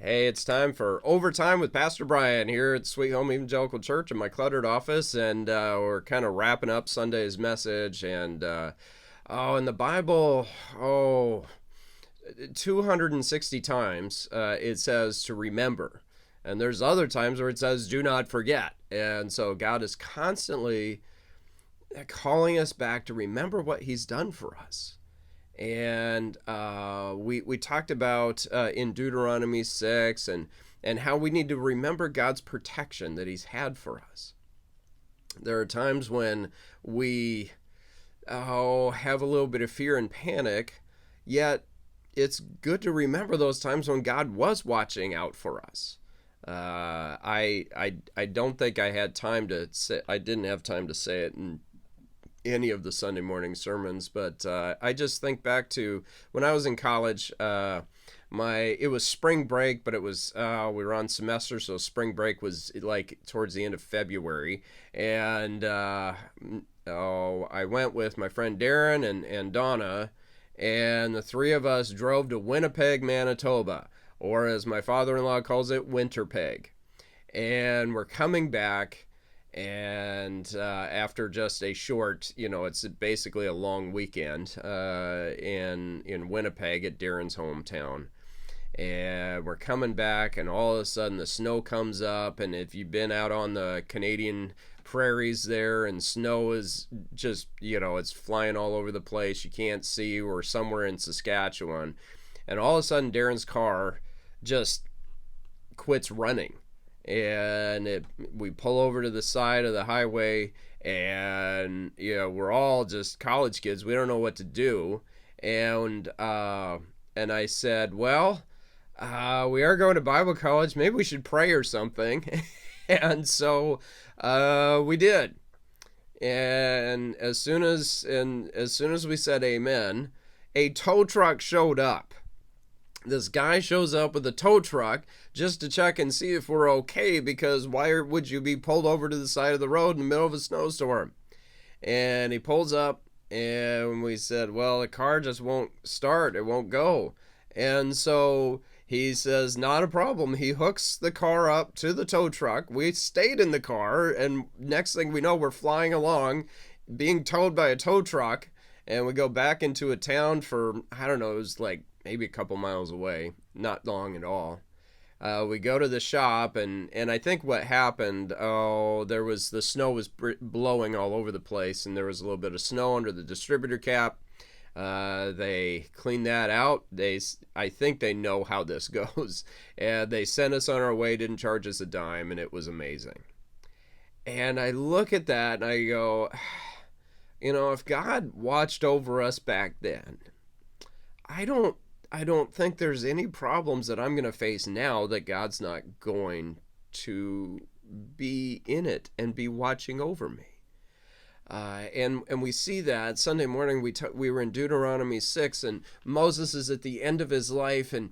Hey, it's time for Overtime with Pastor Brian here at Sweet Home Evangelical Church in my cluttered office, and we're kind of wrapping up Sunday's message. And in the Bible, 260 times it says to remember, and there's other times where it says do not forget. And so God is constantly calling us back to remember what He's done for us. And we talked about in Deuteronomy 6 and how we need to remember God's protection that He's had for us. There are times when we have a little bit of fear and panic, yet it's good to remember those times when God was watching out for us. I don't think I had time to say, I didn't have time to say it in any of the Sunday morning sermons, but I just think back to when I was in college. It was spring break, but it was we were on semester, so spring break was like towards the end of February, and I went with my friend Darren and Donna, and the three of us drove to Winnipeg, Manitoba, or as my father-in-law calls it, Winterpeg, and we're coming back. And after just a short, it's basically a long weekend in Winnipeg at Darren's hometown. And we're coming back, and all of a sudden the snow comes up. And if you've been out on the Canadian prairies there, and snow is just, it's flying all over the place. You can't see. We're somewhere in Saskatchewan. And all of a sudden Darren's car just quits running. And we pull over to the side of the highway, and we're all just college kids. We don't know what to do, and I said, well, we are going to Bible college. Maybe we should pray or something. And so we did. And as soon as we said amen, a tow truck showed up. This guy shows up with a tow truck just to check and see if we're okay, because why would you be pulled over to the side of the road in the middle of a snowstorm? And he pulls up, and we said, well, the car just won't start. It won't go. And so he says, not a problem. He hooks the car up to the tow truck. We stayed in the car, and next thing we know, we're flying along, being towed by a tow truck, and we go back into a town for, I don't know, it was like maybe a couple miles away, not long at all. We go to the shop, and I think what happened, the snow was blowing all over the place, and there was a little bit of snow under the distributor cap. They cleaned that out. I think they know how this goes. And they sent us on our way, didn't charge us a dime, and it was amazing. And I look at that, and I go, if God watched over us back then, I don't think there's any problems that I'm going to face now that God's not going to be in it and be watching over me. And we see that Sunday morning. We were in Deuteronomy 6, and Moses is at the end of his life and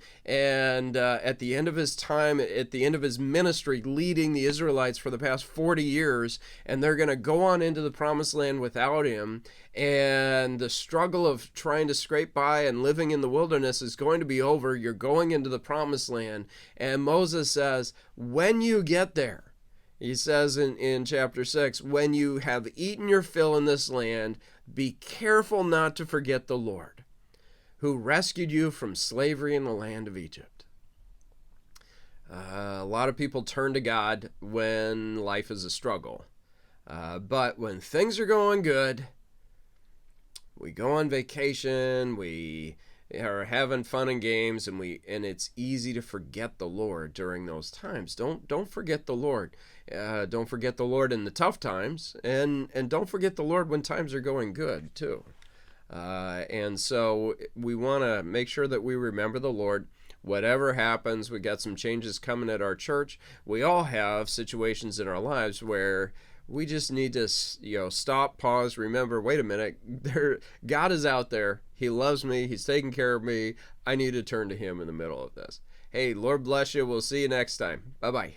at the end of his time, at the end of his ministry, leading the Israelites for the past 40 years, and they're going to go on into the promised land without him. And the struggle of trying to scrape by and living in the wilderness is going to be over. You're going into the promised land. And Moses says, when you get there, he says in chapter 6, when you have eaten your fill in this land, be careful not to forget the Lord, who rescued you from slavery in the land of Egypt. A lot of people turn to God when life is a struggle. But when things are going good, we go on vacation, we are having fun and games, and it's easy to forget the Lord during those times. Don't forget the Lord. Don't forget the Lord in the tough times, and don't forget the Lord when times are going good too. And so we want to make sure that we remember the Lord. Whatever happens, we got some changes coming at our church. We all have situations in our lives where we just need to, stop, pause, remember, wait a minute, God is out there. He loves me. He's taking care of me. I need to turn to Him in the middle of this. Hey, Lord bless you. We'll see you next time. Bye-bye.